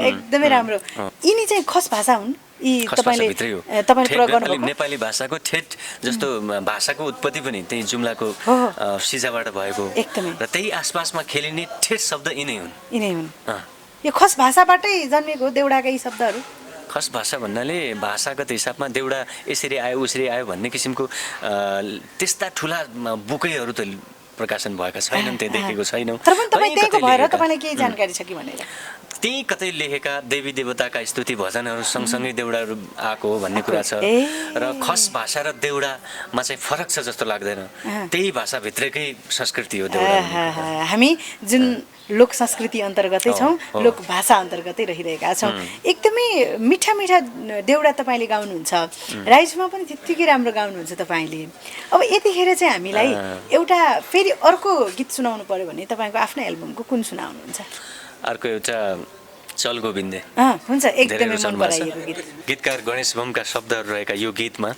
एकदमै राम्रो यिनी चाहिँ खस भाषा हुन् तपाईँले प्रयोग गर्नुभएको नेपाली भाषाको ठेट जस्तो भाषाको उत्पत्ति पनि त्यही जुम्लाको सिजाबाट भएको र त्यही आसपासमा खेलिने ठेट शब्द यिनै हुन् यो खस भाषाबाटै जन्मेको देउडाका यी शब्दहरू खस भाषा भन्नाले भाषागत हिसाबमा देउडा यसरी आयो उसरी आयो भन्ने किसिमको त्यस्ता ठुला बुकैहरू त प्रकाशन भएका छैनन् त्यहाँ देखेको छैनौँ तर पनि तपाईँ त्यहीको भएर तपाईँलाई केही जानकारी छ कि भनेर त्यही कतै लेखेका देवी देवताका स्तुति भजनहरू सँगसँगै देउडाहरू आएको हो भन्ने कुरा छ र खस भाषा र देउडामा चाहिँ फरक छ जस्तो लाग्दैन त्यही भाषाभित्रकै संस्कृति हो देउडा हामी जुन लोक संस्कृति अन्तर्गतै छौँ लोक भाषा अन्तर्गतै रहिरहेका छौँ एकदमै मिठा मिठा देउडा तपाईँले गाउनुहुन्छ राइजमा पनि त्यत्तिकै राम्रो गाउनुहुन्छ तपाईँले अब यतिखेर चाहिँ हामीलाई एउटा फेरि अर्को गीत सुनाउनु पर्यो भने तपाईँको आफ्नै एल्बमको कुन सुनाउनुहुन्छ अर्को एउटा चल गोविन्दे हुन्छ एकदमै मन पराइएको गीत गीतकार गणेश बमका शब्दहरू रहेका यो गीतमा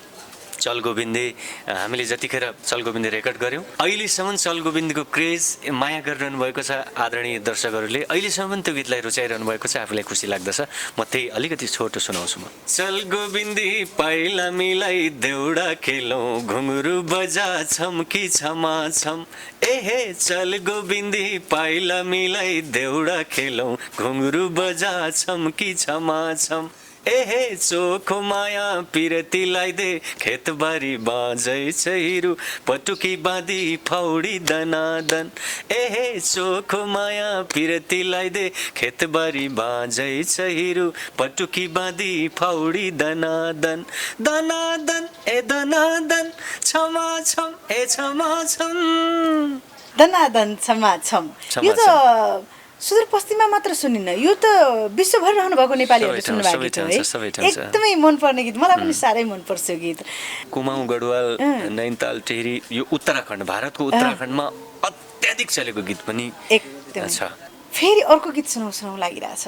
चल गोविन्दे हामीले जतिखेर चल गोविन्दे रेकर्ड गऱ्यौँ अहिलेसम्म चल गोविन्दको क्रेज माया गरिरहनु भएको छ आदरणीय दर्शकहरूले अहिलेसम्म पनि त्यो गीतलाई रुचाइरहनु भएको छ आफूलाई खुसी लाग्दछ म त्यही अलिकति छोटो सुनाउँछु म चल गोविन्दी पाइला मिलाई देउडा खेलौँ घुङ्गरु बजा छम्की छमा छम एहे चल गोविन्दी पाइला मिलाई देउडा खेलौँ घुङ्गरु बजा छम्की छमा छम एहे चोखो माया पिरतीलाई दे खेतबारी बाजै छैरु पटुकी बाँधी फौडी दनादन एहे चोखो माया पिरतीलाई दे खेतबारी बाजै छैरु पटुकी बाँधी फौडी दनादन दनादन ए दनादन क्षमा छम ए क्षमा छम दनादन क्षमा छम यो त सुदूरपश्चिममा मात्र सुनिन्न यो त विश्वभर रहनु भएको नेपालीहरूले सुन्नुभएको गीत हो है एकदमै मनपर्ने गीत मलाई पनि साह्रै मनपर्छ यो गीत कुमाऊँ गढवाल नैनीताल टेहरी यो उत्तराखण्ड भारतको उत्तराखण्डमा अत्याधिक चलेको गीत पनि एकदम छ फेरि अर्को गीत सुनाउँ लागिरहेछ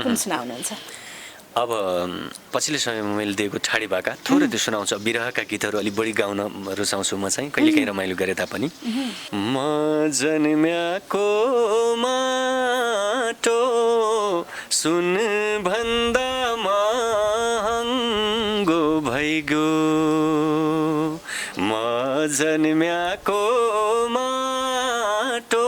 कुन सुनाउनुहुन्छ अब पछिल्लो समयमा मैले दिएको ठाडी भाका थोरै त्यो सुनाउँछु विरहका गीतहरू अलिक बढी गाउन रुचाउँछु म चाहिँ कहिलेकाहीँ रमाइलो गरे तापनि म जन्म्याको माटो सुन भन्दा महँगो भइगयो म जन्म्याको माटो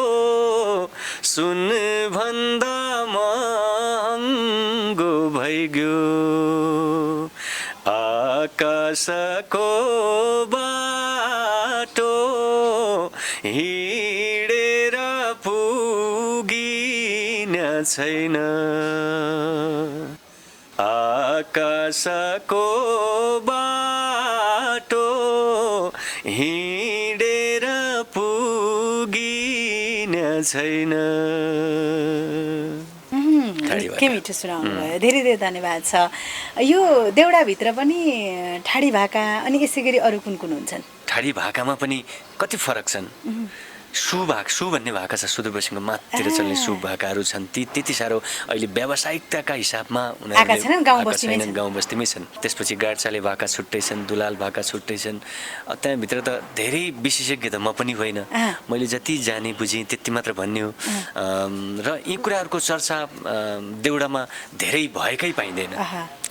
सुन भन्दा महँगो भइगयो आकाशको बाटो हिँडेर पुगिन छैन आकाशको बाटो हिँडेर पुगिन छैन के मिठो सुनाउनु भयो धेरै धेरै धन्यवाद छ यो देउडाभित्र पनि ठाडी भाका अनि यसै गरी अरू कुन कुन हुन्छन् ठाडी भाकामा पनि कति फरक छन् सु भन्ने भाका छ सुदूरपश्चिमको माथितिर चल्ने सु भाकाहरू छन् ती त्यति साह्रो अहिले व्यावसायिकताका हिसाबमा उनीहरूले गाउँ बस्तीमै छन् त्यसपछि गाडचाले भाका छुट्टै छन् दुलाल भाका छुट्टै छन् त्यहाँभित्र त धेरै विशेषज्ञ त म पनि होइन मैले जति जाने बुझेँ त्यति मात्र भन्ने हो र यी कुराहरूको चर्चा देउडामा धेरै भएकै पाइँदैन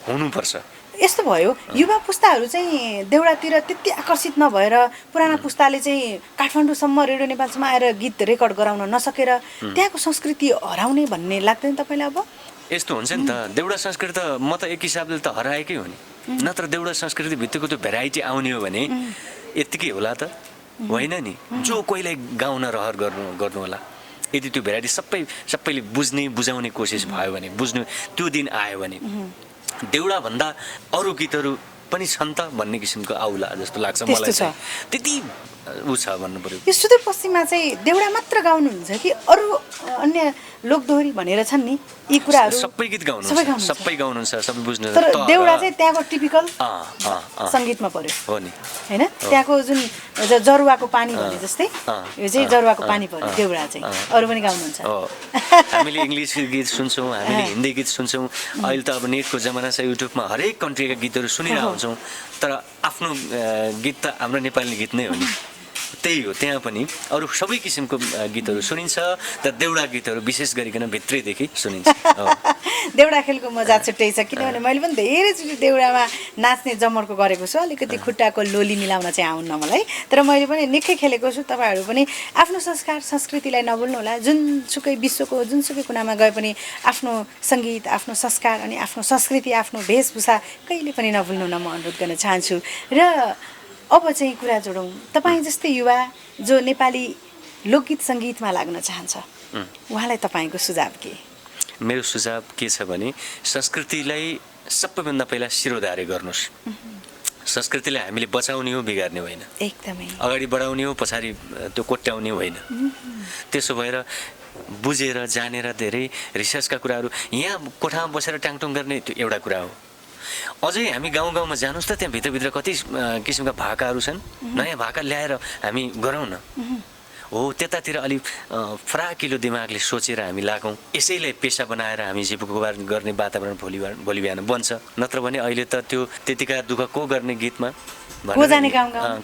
हुनुपर्छ यस्तो भयो युवा पुस्ताहरू चाहिँ देउडातिर त्यति आकर्षित नभएर पुराना पुस्ताले चाहिँ काठमाडौँसम्म रेडियो नेपालसम्म आएर गीत रेकर्ड गराउन नसकेर त्यहाँको संस्कृति हराउने भन्ने लाग्दैन तपाईँलाई अब यस्तो हुन्छ नि त देउडा संस्कृति त म त एक हिसाबले त हराएकै हो नि नत्र देउडा संस्कृति भित्रको त्यो भेराइटी आउने हो भने यत्तिकै होला त होइन नि जो कोहीलाई गाउन रहर गर्नु होला यदि त्यो भेराइटी सबैले बुझाउने कोसिस भयो भने बुझ्नु त्यो दिन आयो भने देउडा भन्दा अरू गीतहरू पनि छन् त भन्ने किसिमको आउला जस्तो लाग्छ मलाई चाहिँ त्यति उ छ भन्नु पर्यो यो सुदूरपश्चिममा चाहिँ देउडा मात्र गाउनुहुन्छ कि अरू अन्य लोकदोहोरी भनेर छन् नि यी कुराहरू सबै गीत गाउनुहुन्छ सबै गाउनुहुन्छ सबै बुझ्नुहुन्छ तर देउडा चाहिँ त्यहाँको टिपिकल सङ्गीतमा पर्यो हो नि हैन त्यहाँको जुन जरुवाको पानी भने जस्तै यो चाहिँ जरुवाको पानी पर्यो देउडा चाहिँ अरू पनि गाउनुहुन्छ हामीले इङ्ग्लिस गीत सुन्छौँ हामीले हिन्दी गीत सुन्छौँ अहिले त अब नेटको जमाना छ युट्युबमा हरेक कन्ट्रीका गीतहरू सुनिरहेको हुन्छौँ तर आफ्नो गीत त हाम्रो नेपाली गीत नै हो नि त्यही हो त्यहाँ पनि अरू सबै किसिमको गीतहरू सुनिन्छ तर देउडा गीतहरू विशेष गरिकन भित्रैदेखि सुनिन्छ देउडा खेलको मजा छुट्टै छ किनभने मैले पनि धेरैचोटि देउडामा नाच्ने जमर्को गरेको छु अलिकति खुट्टाको लोली मिलाउन चाहिँ आउन्न मलाई तर मैले पनि निकै खेलेको छु तपाईँहरू पनि आफ्नो संस्कार संस्कृतिलाई नभुल्नु होला जुनसुकै विश्वको जुनसुकै कुनामा गए पनि आफ्नो सङ्गीत आफ्नो संस्कार अनि आफ्नो संस्कृति आफ्नो वेशभूषा कहिले पनि नभुल्नु न म अनुरोध गर्न चाहन्छु र अब चाहिँ कुरा जोडौँ तपाईँ जस्तै युवा जो नेपाली लोकगीत सङ्गीतमा लाग्न चाहन्छ उहाँलाई तपाईँको सुझाव के मेरो सुझाव के छ भने संस्कृतिलाई सबैभन्दा पहिला शिरोधार्य गर्नुहोस् संस्कृतिलाई हामीले बचाउने हो बिगार्ने होइन एकदमै अगाडि बढाउने हो पछाडि त्यो कोट्याउने होइन त्यसो भएर बुझेर जानेर धेरै रिसर्चका कुराहरू यहाँ कोठामा बसेर ट्याङटुङ गर्ने त्यो एउटा कुरा हो अझै हामी गाउँमा जानुहोस् त त्यहाँ भित्रभित्र कति किसिमका भाकाहरू छन् नयाँ भाका ल्याएर हामी गरौँ न हो त्यतातिर अलिक फराकिलो दिमागले सोचेर हामी लागौँ यसैलाई पेसा बनाएर हामी जीविकोपार्जन गर्ने वातावरण भोलि बिहान बन्छ नत्र भने अहिले त त्यो त्यतिका दुःख को गर्ने गीतमा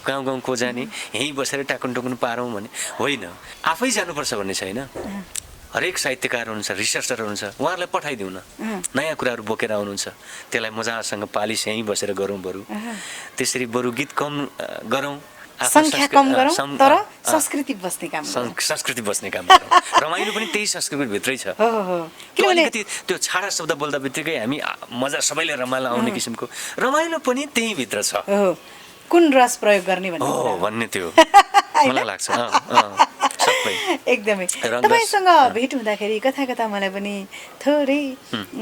गाउँ को जाने यहीँ बसेर टाकुन पारौँ भने होइन आफै जानुपर्छ भन्ने छैन हरेक साहित्यकार हुनुहुन्छ रिसर्चर हुनुहुन्छ उहाँहरूलाई पठाइदिउँ न नयाँ कुराहरू बोकेर आउनुहुन्छ त्यसलाई मजासँग पालिस यहीँ बसेर गरौँ बरु त्यसरी बरु गीत कम गरौँ संख्या कम गरौँ तर संस्कृति बस्ने काम गरौँ रमाइलो पनि त्यही संस्कृतिभित्रै छ अलिकति त्यो छाडा शब्द बोल्दा बित्तिकै हामी मजा सबैले रमाइलो आउने किसिमको रमाइलो पनि त्यही भित्र छ कुन रस प्रयोग गर्ने भन्ने त्यो मलाई लाग्छ एकदमै तपाईँसँग भेट हुँदाखेरि कता मलाई पनि थोरै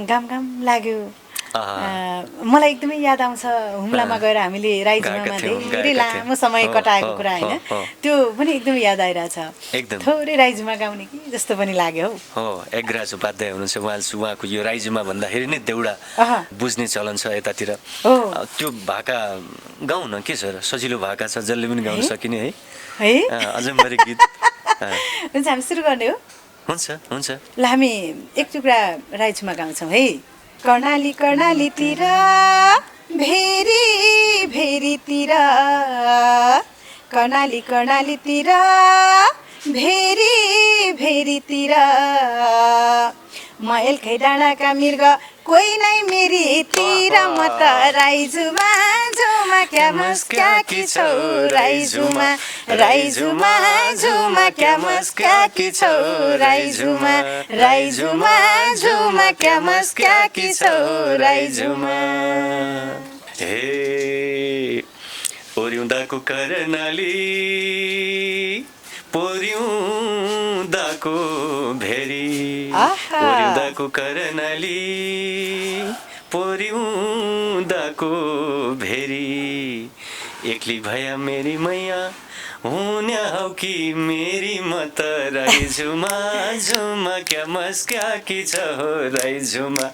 घाम लाग्यो मलाई एकदमै याद आउँछ हुम्लामा गएर हामीले राईझुमामा धेरै लामो समय कटाएको कुरा होइन त्यो पनि एकदमै याद आइरहेछ थोरै राईझुमा गाउने कि जस्तो पनि लाग्यो हो एगराज उपाध्याय हुनुहुन्छ उहाँको यो राईझुमा भन्दाखेरि नै देउडा बुझ्ने चलन छ यतातिर त्यो भाका गाउँ न के छ र सजिलो भाका छ जसले पनि गाउन सकिने है अजम्बरी गीत हुन्छ हामी सुरु गर्ने हो हुन्छ ल हामी एक टुक्रा राईझुमा गाउँछौँ है कर्णालीतिर भेरीतिर कर्णालीतिर भेरीतिर म एल्खै डाँडाका मृग कोही नै मेरीतिर म त राइजुमा झुमा क्या मस्क्या कि छौ राइजुमा राइजुमा झुमा क्या मस्क्या कि छौ राइजुमा राइजुमा झुमा क्या मस्क्या कि छौ राइजुमा हे ओर्युँदाको कर्णाली पोर्युँदाको भेरी ओर्युँदाको कर्णाली पोर्युँदाको भेरी एक्ली भया मेरी मैया हुने हौ कि मेरी म त राइजुमा झुमा क्या मस्क्या कि छ हो राइजुमा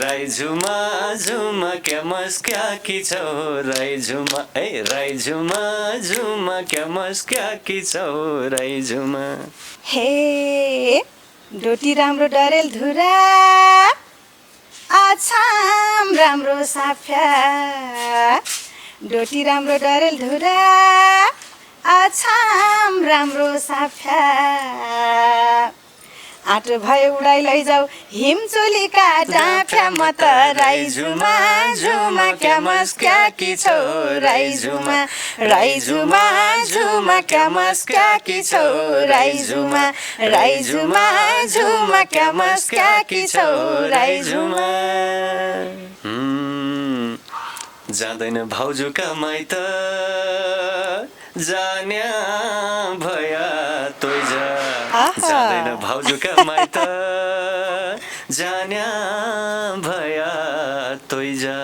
राइजुमा झुमा क्या मस्क्या कि छ हो राइजुमा ए राइजुमा झुमा क्या मस्क्या कि छ हो राइजुमा हे डोटी राम्रो डरेल धुरा आछाम राम्रो साफ्या डोटी राम्रो डरेल धुरा आछाम राम्रो साफ्या आटो भयो उडाइ लैजाऊ हिमचोलीका डाँफ्या म त राइजुमा झुमा क्या मस्क्या कि छौ राइजुमा राइजुमा झुमा क्या मस्क्या कि छौ राइजुमा राइजुमा झुमा क्या मस्क्या कि छौ राइजुमा जाँदैन भाउजूका माइत जान्या भया तोइजा जाँदैन भाउजूका माइत जान्या भया तोइजा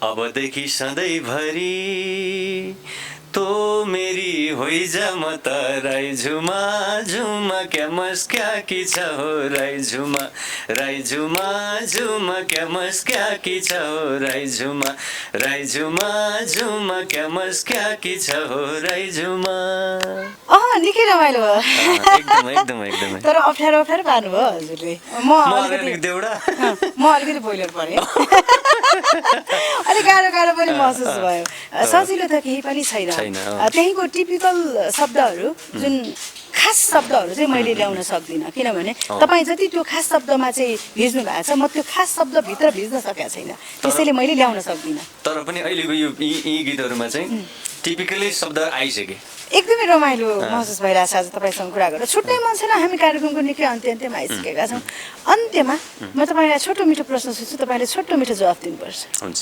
अबदेखि सधैँभरि तो मेरी होइजा म त राइजुमा झुमा क्या मस्क्या कि छ हो राइजुमा राइजुमा झुमा क्या मस्क्या कि छ हो राइजुमा राइजुमा झुमा क्या मस्क्या कि छ हो राइजुमा निकै रमाइलो भयो एकदमै तर अप्ठ्यारो पार्नुभयो हजुरले म अलिकति देउडा म अलिकति बोइलर परेँ अलिक गाह्रो पनि महसुस भयो सजिलो त केही पनि छैन त्यहीँको टिपिकल शब्दहरू जुन खास शब्दहरू चाहिँ मैले ल्याउन सक्दिनँ किनभने तपाईँ जति त्यो खास शब्दमा चाहिँ भिज्नु भएको छ म त्यो खास शब्दभित्र भिज्न सकेको छैन त्यसैले मैले ल्याउन सक्दिनँ तर पनि अहिलेको यो यी गीतहरूमा चाहिँ टिपिकली शब्द आइसके एकदमै रमाइलो महसुस भइरहेछ आज तपाईँसँग कुरा गरेर छुट्टै मन छैन हामी कार्यक्रमको निकै अन्त्यमा आइसकेका छौँ अन्त्यमा म तपाईँलाई छोटो मिठो प्रश्न सोध्छु तपाईँले छोटो मिठो जवाफ दिनुपर्छ हुन्छ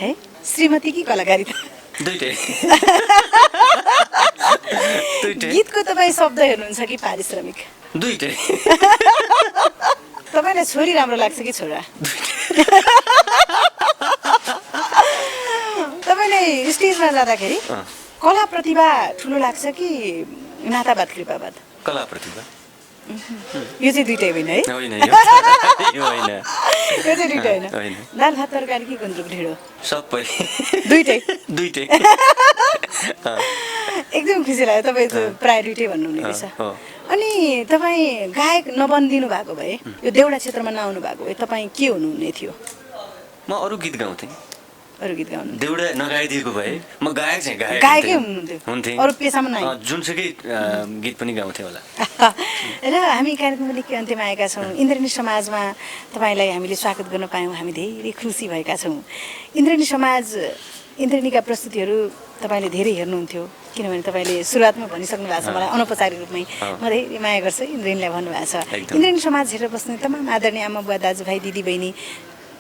है श्रीमती कि कलाकारिता दुईटै गीतको तपाईँ शब्द हेर्नुहुन्छ कि पारिश्रमिक दुईटै तपाईँलाई छोरी राम्रो लाग्छ कि छोरा तपाईँलाई स्टेजमा जाँदाखेरि कला प्रतिभा ठुलो लाग्छ कि नातावाद कृपावाद कला प्रतिभा यो चाहिँ दुइटै होइन है होइन यो चाहिँ दुइटै होइन दाल भात तरकारी कि गुन्द्रुक ढिँडो सबै दुइटै एकदम खुसी लाग्यो तपाईँ त प्राय दुइटै भन्नुहुने रहेछ अनि तपाईँ गायक नबनिदिनु भएको भए यो देउडा क्षेत्रमा नआउनु भएको भए तपाईँ के हुनुहुने थियो म अरू गीत गाउँथेँ अरू गीत गाउनु देउडा नगाइदिएको भए म गायक चाहिँ गायकै हुनुहुन्थ्यो अरू पेसामा नै जुनसुकै गीत पनि गाउँथेँ होला र हामी कार्यक्रमको निकै अन्त्यमा आएका छौँ इन्द्रेणी समाजमा तपाईँलाई हामीले स्वागत गर्न पायौँ हामी धेरै खुसी भएका छौँ इन्द्रेणी समाज इन्द्रेणीका प्रस्तुतिहरू तपाईँले धेरै हेर्नुहुन्थ्यो किनभने तपाईँले सुरुवातमा भनिसक्नु भएको छ मलाई अनौपचारिक रूपमै म धेरै माया गर्छु इन्द्रेणीलाई भन्नुभएको छ इन्द्रेणी समाज हेरेर बस्ने तमाम आदरणीय आमा बुवा दाजुभाइ दिदीबहिनी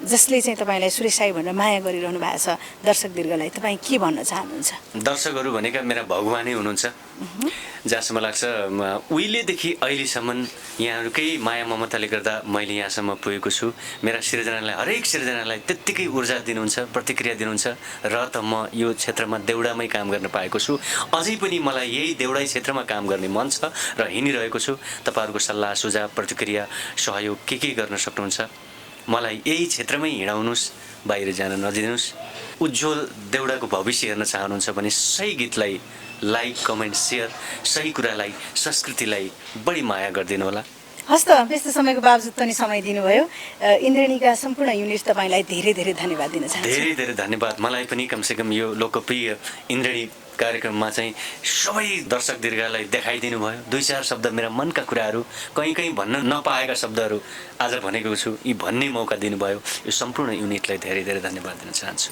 जसले चाहिँ तपाईँलाई सुरेश साई भनेर माया गरिरहनु भएको छ दर्शक दीर्घलाई तपाईँ के भन्न चाहनुहुन्छ दर्शकहरू भनेका मेरा भगवानै हुनुहुन्छ जहाँसम्म लाग्छ उहिलेदेखि अहिलेसम्म यहाँहरूकै माया ममताले गर्दा मैले यहाँसम्म पुगेको छु मेरा सिर्जनालाई हरेक सिर्जनालाई त्यत्तिकै ऊर्जा दिनुहुन्छ प्रतिक्रिया दिनुहुन्छ र त म यो क्षेत्रमा देउडामै काम गर्न पाएको छु अझै पनि मलाई यही देउडै क्षेत्रमा काम गर्ने मन छ र हिँडिरहेको छु तपाईँहरूको सल्लाह सुझाव प्रतिक्रिया सहयोग के गर्न सक्नुहुन्छ मलाई यही क्षेत्रमै हिँडाउनुहोस् बाहिर जान नदिनुहोस् उज्जवल देउडाको भविष्य हेर्न चाहनुहुन्छ भने सही गीतलाई लाइक कमेन्ट सेयर सही कुरालाई संस्कृतिलाई बढी माया गरिदिनु होला हस् त व्यस्त समयको बावजुद पनि समय दिनुभयो इन्द्रेणीका सम्पूर्ण युनिट तपाईँलाई धेरै धेरै धन्यवाद दिन चाहन्छु। धेरै धेरै धन्यवाद। मलाई पनि कमसेकम यो लोकप्रिय इन्द्रेणी कार्यक्रममा चाहिँ सबै दर्शक दीर्घलाई देखाइदिनु भयो। 2-4 शब्द मेरा मनका कुराहरू कहीँ भन्न नपाएका शब्दहरू आज भनेको छु, यी भन्ने मौका दिनुभयो। यो सम्पूर्ण युनिटलाई धेरै धेरै धन्यवाद दिन चाहन्छु।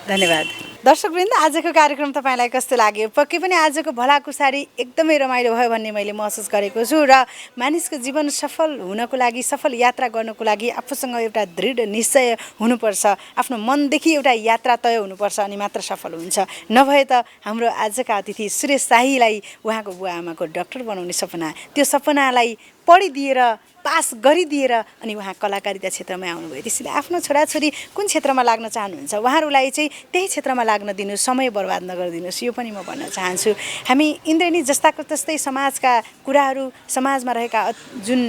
धन्यवाद। दर्शकवृन्द, आजको कार्यक्रम तपाईँलाई कस्तो लाग्यो? पक्कै पनि आजको भलाकुसारी एकदमै रमाइलो भयो भन्ने मैले महसुस गरेको छु र मानिसको जीवन सफल हुनको लागि, सफल यात्रा गर्नको लागि आफूसँग एउटा दृढ निश्चय हुनुपर्छ, आफ्नो मनदेखि एउटा यात्रा तय हुनुपर्छ अनि मात्र सफल हुन्छ। नभए त हाम्रो आजका अतिथि सुरेश शाहीलाई उहाँको बुवा आमाको डाक्टर बनाउने सपना, त्यो सपनालाई पढिदिएर पास गरिदिएर अनि उहाँ कलाकारिता क्षेत्रमा आउनुभयो। त्यसैले आफ्नो छोराछोरी कुन क्षेत्रमा लाग्न चाहनुहुन्छ उहाँहरूलाई चाहिँ त्यही क्षेत्रमा लाग्न दिनु, समय बर्बाद नगरिदिनुहोस्, यो पनि म भन्न चाहन्छु। हामी इन्द्रेणी जस्ताको तस्तै समाजका कुराहरू, समाजमा रहेका जुन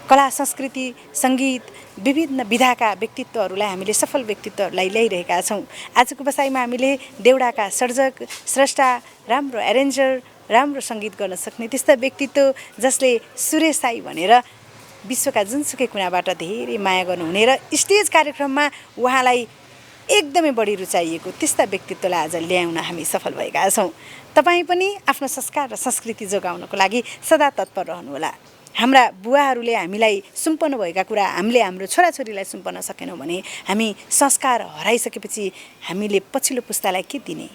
कला संस्कृति सङ्गीत विभिन्न विधाका व्यक्तित्वहरूलाई हामीले सफल व्यक्तित्वहरूलाई ल्याइरहेका छौँ। आजको बसाइमा हामीले देउडाका सर्जक, स्रष्टा, राम्रो एरेन्जर, राम्रो सङ्गीत गर्न सक्ने त्यस्ता व्यक्तित्व जसले सुरेश शाही भनेर विश्वका जुनसुकै कुनाबाट धेरै माया गर्नुहुने र स्टेज कार्यक्रममा उहाँलाई एकदमै बढी रुचाइएको त्यस्ता व्यक्तित्वलाई आज ल्याउन हामी सफल भएका छौँ। तपाईँ पनि आफ्नो संस्कार र संस्कृति जोगाउनको लागि सदा तत्पर रहनुहोला। हाम्रा बुवाहरूले हामीलाई सुम्पनु भएका कुरा हामीले हाम्रो छोराछोरीलाई सुम्पन सकेनौँ भने हामी संस्कार हराइसकेपछि हामीले पछिल्लो पुस्तालाई के दिने?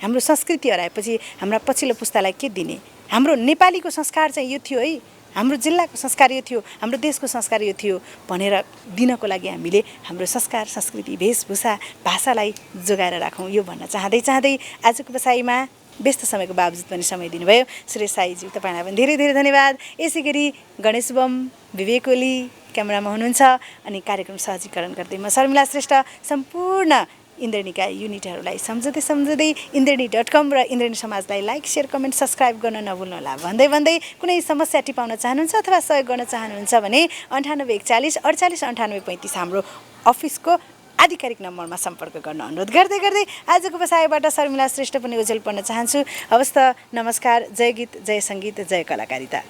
हाम्रो संस्कृति हराएपछि हाम्रा पछिल्लो पुस्तालाई के दिने? हाम्रो नेपालीको संस्कार चाहिँ यो थियो है, हाम्रो जिल्लाको संस्कार यो थियो, हाम्रो देशको संस्कार यो थियो भनेर दिनको लागि हामीले हाम्रो संस्कार संस्कृति वेशभूषा भाषालाई जोगाएर राखौँ, यो भन्न चाहँदै आजको बसाइमा व्यस्त समयको बावजुद पनि समय दिनुभयो सुरेश शाहीज्यू, तपाईँलाई पनि धेरै धेरै धन्यवाद। यसै गरी गणेश बम, विवेक ओली क्यामेरामा हुनुहुन्छ अनि कार्यक्रम सहजीकरण गर्दै म शर्मिला श्रेष्ठ सम्पूर्ण इन्द्रेणीका युनिटहरूलाई सम्झँदै इन्द्रेणी.com र इन्द्रेणी समाजलाई लाइक, सेयर, कमेन्ट, सब्सक्राइब गर्न नभुल्नुहोला भन्दै कुनै समस्या टिपाउन चाहनुहुन्छ अथवा सहयोग गर्न चाहनुहुन्छ भने 98 41 48 98 35 हाम्रो अफिसको आधिकारिक नम्बरमा सम्पर्क गर्न अनुरोध गर्दै आजको बसाइबाट शर्मिला श्रेष्ठ पनि ओझेल पर्न चाहन्छु। हवस् त, नमस्कार। जय गीत, जय सङ्गीत, जय कलाकारिता।